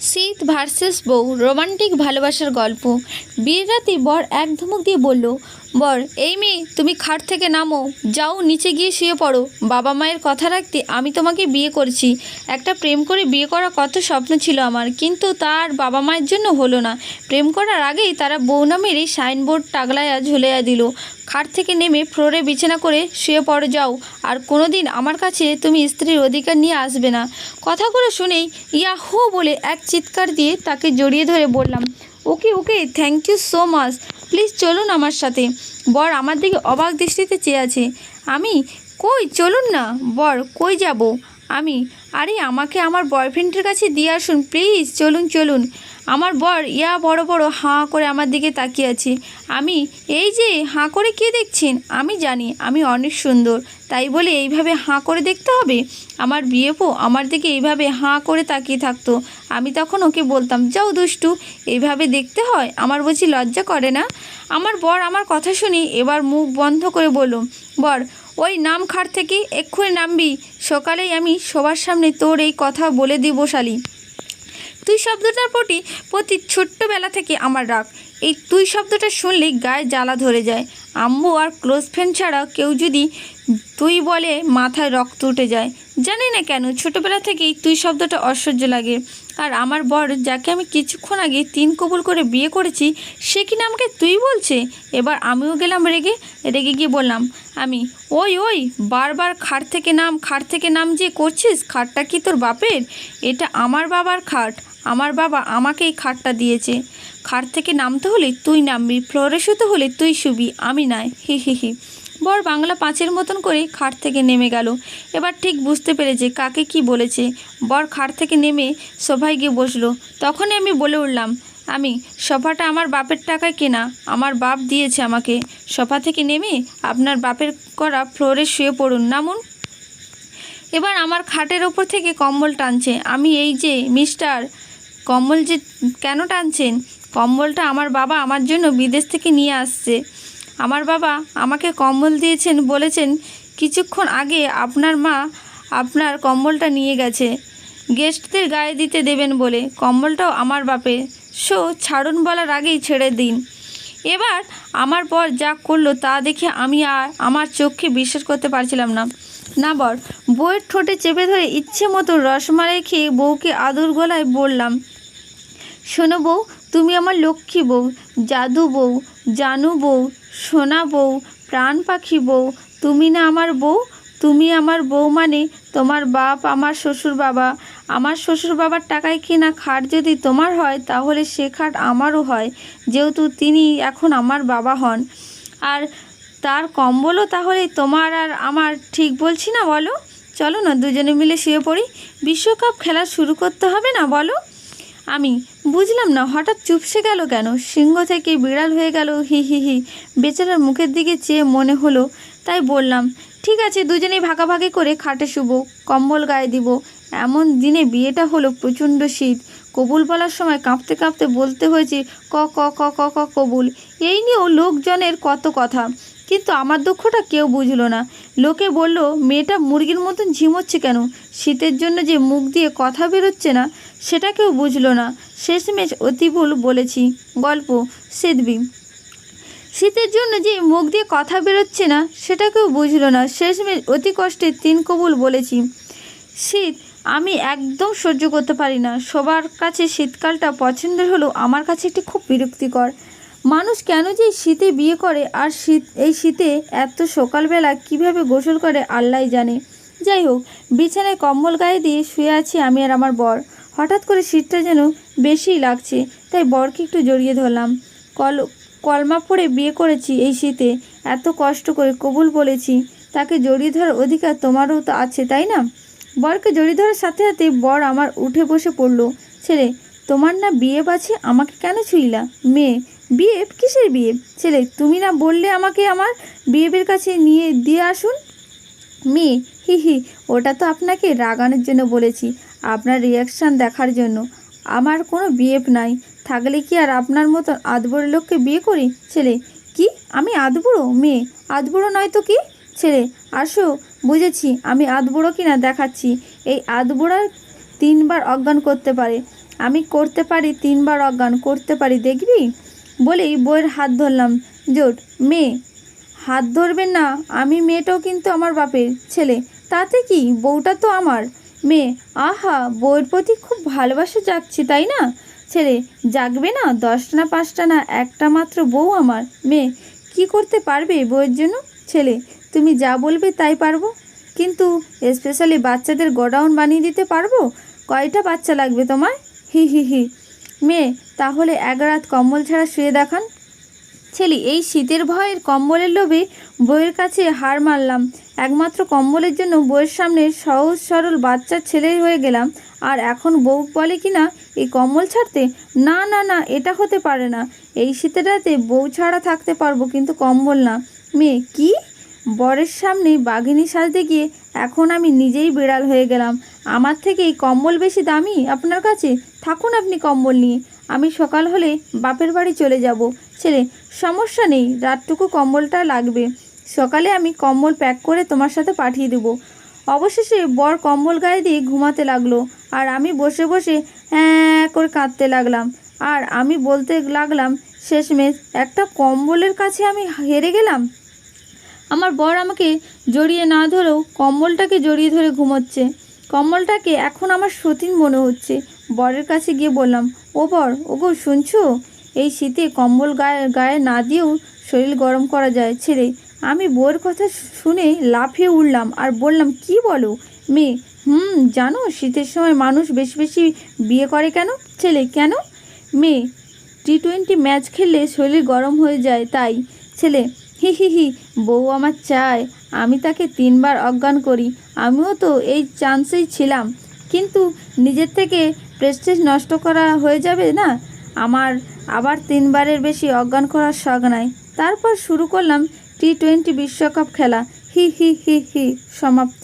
শীত ভার্সেস বউ রোমান্টিক ভালোবাসার গল্প। বিয়ের রাতে বর এক ধমক দিয়ে বলল, বর এই মেয়ে তুমি খাট থেকে নামো, যাও নিচে গিয়ে শুয়ে পড়ো। বাবা মায়ের কথা রাখতে আমি তোমাকে বিয়ে করেছি। একটা প্রেম করে বিয়ে করা কত স্বপ্ন ছিল আমার, কিন্তু তার বাবা মায়ের জন্য হলো না। প্রেম করার আগেই তারা বউ নামের এই সাইনবোর্ড টাগলায়া ঝুলাইয়া দিল। খাট থেকে নেমে ফ্লোরে বিছানা করে শুয়ে পড়ে যাও, আর কোনো দিন আমার কাছে তুমি স্ত্রীর অধিকার নিয়ে আসবে না। কথাগুলো শুনেই ইয়াহু বলে এক চিৎকার দিয়ে তাকে জড়িয়ে ধরে বললাম, okay okay, thank you so much, please চলুন আমার সাথে। বর আমার দিকে অবাক দৃষ্টিতে চেয়ে আছে। আমি, কই চলুন না। বর, কই যাব আমি? আরে আমাকে আমার বয়ফ্রেন্ডের কাছে দিয়ে আসুন প্লিজ, চলুন চলুন। আমার বর ইয়া বড় বড় হাঁ করে আমার দিকে তাকিয়ে আছে। আমি, এই যে হাঁ করে কে দেখছেন? আমি জানি আমি অনেক সুন্দর, তাই বলে এইভাবে হাঁ করে দেখতে হবে? আমার বিয়েপো আমার দিকে এইভাবে হাঁ করে তাকিয়ে থাকতো। আমি তখন ওকে বলতাম, যাও দুষ্টু, এইভাবে দেখতে হয়? আমার বুঝি লজ্জা করে না? আমার বর আমার কথা শুনি এবার মুখ বন্ধ করে বলল, বর ওই নাম খাট থেকে, এক্ষুনি নামবি। সকালেই আমি সবার সামনে তোর এই কথা বলে দিব শালি। তুই শব্দটার প্রতি ছোট্টবেলা থেকে আমার রাগ। এই তুই শব্দটা শুনলেই গায়ে জ্বালা ধরে যায়। আম্মু আর ক্লোজ ফ্রেন্ড ছাড়া কেউ যদি তুই বলে মাথায় রক্ত উঠে যায়। জানি না কেন ছোটোবেলা থেকেই তুই শব্দটা অসহ্য লাগে। আর আমার বর, যাকে আমি কিছুক্ষণ আগে 3 কবুল করে বিয়ে করেছি, সে কিনা আমাকে তুই বলছে। এবার আমিও গেলাম রেগে গিয়ে বললাম, আমি, ওই ওই বারবার খাট থেকে নাম যে করছিস, খাটটা কি তোর বাপের? এটা আমার বাবার খাট, আমার বাবা আমাকে এই খাটটা দিয়েছে। খাট থেকে নামতে হলে তুই নামবি, ফ্লোরে শুতে হলে তুই শুবি, আমি নয়। হি হি হি। বর বাংলা পাঁচের মতন করে খাট থেকে নেমে গেল। এবার ঠিক বুঝতে পেরেছে কাকে কি বলেছে। বর খাট থেকে নেমে সোফায় গিয়ে বসলো। তখনই আমি বলে উঠলাম, আমি, সোফাটা আমার বাপের টাকায় কেনা, আমার বাপ দিয়েছে আমাকে। সোফা থেকে নেমে আপনার বাপের করা ফ্লোরে শুয়ে পড়ুন, নামুন। এবার আমার খাটের ওপর থেকে কম্বল টানছে। আমি, এই যে মিস্টার, কম্বল যে কেন টানছেন? কম্বলটা আমার বাবা আমার জন্য বিদেশ থেকে নিয়ে আসছে। আমার বাবা আমাকে কম্বল দিয়েছেন, বলেছেন কিছুক্ষণ আগে আপনার মা আপনার কম্বলটা নিয়ে গেছে গেস্টদের গায়ে দিতে দেবেন বলে। কম্বলটাও আমার বাপের। ছাড়ুন বলার আগেই ছেড়ে দিন। এবার আমার বর যা করলো তা দেখে আমি আর আমার চোখে বিশ্বাস করতে পারছিলাম না বর। বউয়ের ঠোঁটে চেপে ধরে ইচ্ছে মতো রসমালাই খেয়ে বউকে আদর গলায় বললাম, শোনো বউ, তুমি আমার লক্ষ্মী বউ, জাদু বউ, জানু বউ, সোনা বউ, প্রাণ পাখি বউ। তুমি না আমার বউ? তুমি আমার বউ মানে তোমার বাপ আমার শ্বশুর বাবা। আমার শ্বশুর বাবার টাকায় কেনা খাট যদি তোমার হয়, তাহলে সে খাট আমারও হয়, যেহেতু তিনি এখন আমার বাবা হন। আর তার কম্বলও তাহলে তোমার আর আমার, ঠিক বলছি না বলো? চলো না দুজনে মিলে শুয়ে পড়ি, বিশ্বকাপ খেলা শুরু করতে হবে না বলো? আমি, বুঝলাম না হঠাৎ চুপসে গেল কেন? সিংহ থেকে বিড়াল হয়ে গেল, হি হি হি। বেচারার মুখের দিকে চেয়ে মনে হলো, তাই বললাম, ঠিক আছে দুজনেই ভাগাভাগি করে খাটে শুবো, কম্বল গায়ে দিব। এমন দিনে বিয়েটা হলো প্রচণ্ড শীত। কবুল বলার সময় কাঁপতে কাঁপতে বলতে হয়েছে ক ক ক ক ক কবুল। এই নিয়েও লোকজনের কত কথা, কিন্তু আমার দুঃখটা কেউ বুঝলো না। লোকে বলল, মেয়েটা মুরগির মতন ঝিমোচ্ছে কেন? শীতের জন্য যে মুখ দিয়ে কথা বেরোচ্ছে না, সেটা কেউ বুঝলো না। শেষমেশ অতিভুল বলেছি। গল্প সেদবি। শীতের জন্য যে মুখ দিয়ে কথা বেরোচ্ছে না, সেটা কেউ বুঝলো না। শেষমেশ অতি কষ্টে 3 কবুল বলেছি। শীত আমি একদম সহ্য করতে পারি না। সবার কাছে শীতকালটা পছন্দের হলেও আমার কাছে একটি খুব বিরক্তিকর। মানুষ কেন যে শীতে বিয়ে করে, আর এই শীতে এত সকালবেলা কিভাবে গোসল করে আল্লাহই জানে। যাই হোক, বিছানায় কম্বল গায়ে দিয়ে শুয়ে আছি আমি আর আমার বর। হঠাৎ করে শীতটা যেন বেশিই লাগছে, তাই বরকে একটু জড়িয়ে ধরলাম। কলমা পড়ে বিয়ে করেছি এই শীতে, এত কষ্ট করে কবুল বলেছি, তাকে জড়িয়ে ধরার অধিকার তোমারও তো আছে, তাই না? বরকে জড়িয়ে ধরার সাথে সাথে বর আমার উঠে বসে পড়ল। ছেলে, তোমার না বিয়ে আছে, আমাকে কেন ছুঁইলা? মেয়ে, বিয়ে? কিসের বিয়ে? ছেলে, তুমি না বললে আমাকে আমার বিয়ের কাছে নিয়ে দিয়ে আসুন? মেয়ে, হি হি, ওটা তো আপনাকে রাগানোর জন্য বলেছি, আপনার রিয়াকশান দেখার জন্য। আমার কোনো বিয়ে নাই, থাকলে কি আর আপনার মতন আধবুড়ো লোককে বিয়ে করি? ছেলে, কি আমি আধবুড়ো? মেয়ে, আধবুড়ো নয় তো কি? ছেলে, আসো, বুঝেছি আমি আধবুড়ো কিনা দেখাচ্ছি। এই আধবুড়ার 3 বার অজ্ঞান করতে পারে। আমি করতে পারি 3বার অজ্ঞান, করতে পারি, দেখবি? বলেই বউয়ের হাত ধরলাম জোট। মেয়ে, হাত ধরবেন না, আমি মেয়েটাও কিন্তু আমার বাপের ছেলে, তাতে কি, বউটা তো আমার। মেয়ে, আহা, বউয়ের প্রতি খুব ভালোবাসা জাগছে তাই না? ছেলে, জাগবে না? 10টা না 5টা না, একটা মাত্র বউ আমার। মেয়ে, কি করতে পারবে বউয়ের জন্য? ছেলে, তুমি যা বলবে তাই পারবো, কিন্তু স্পেশালি বাচ্চাদের গোডাউন বানিয়ে দিতে পারবো। কয়টা বাচ্চা লাগবে তোমার? হি হি হি। মেয়ে, তাহলে এক রাত কম্বল ছাড়া শুয়ে দেখান। ছেলে, এই শীতের ভয়ের কম্বলের লোভে বউয়ের কাছে হার মানলাম। একমাত্র কম্বলের জন্য বউয়ের সামনে সহজ সরল বাচ্চার ছেলে হয়ে গেলাম, আর এখন বউ বলে কি না এই কম্বল ছাড়তে? না না না, এটা হতে পারে না। এই শীতের রাতে বউ ছাড়া থাকতে পারবো, কিন্তু কম্বল না। মেয়ে, কি? বরের সামনে বাঘিনী সাজতে গিয়ে এখন আমি নিজেই বিড়াল হয়ে গেলাম। আমার থেকে এই কম্বল বেশি দামি আপনার কাছে? থাকুন আপনি কম্বল নিয়ে, আমি সকাল হলে বাপের বাড়ি চলে যাব। ছেলে, সমস্যা নেই, রাতটুকু কম্বলটা লাগবে, সকালে আমি কম্বল প্যাক করে তোমার সাথে পাঠিয়ে দেবো। অবশেষে বর কম্বল গায়ে দিয়ে ঘুমাতে লাগলো, আর আমি বসে বসে হ্যাঁ করে কাঁদতে লাগলাম। আর আমি বলতে লাগলাম, শেষমেশ একটা কম্বলের কাছে আমি হেরে গেলাম। আমার বর আমাকে জড়িয়ে না ধরেও কম্বলটাকে জড়িয়ে ধরে ঘুমোচ্ছে। কম্বলটাকে এখন আমার সতীন মনে হচ্ছে। বরের কাছে গিয়ে বললাম, ও বর, ওগো শুনছো? এই শীতে কম্বল গায়ে গায়ে না দিয়েও শরীর গরম করা যায়। ছেলে, আমি বউয়ের কথা শুনে লাফিয়ে উঠলাম আর বললাম, কি বলো? মেয়ে, জানো শীতের সময় মানুষ বেশি বেশি বিয়ে করে কেন? ছেলে, কেন? মেয়ে, T20 ম্যাচ খেললে শরীর গরম হয়ে যায় তাই। ছেলে, হি হি হি। বউ আমার চায় আমি তাকে 3বার অজ্ঞান করি, আমিও তো এই চান্সেই ছিলাম, কিন্তু নিজের থেকে প্রেস্টিজ নষ্ট করা হয়ে যাবে না আমার, আবার 3বারের বেশি অজ্ঞান করার শখ নাই। তারপর শুরু করলাম T20 বিশ্বকাপ খেলা। হি হি হি হি। সমাপ্ত।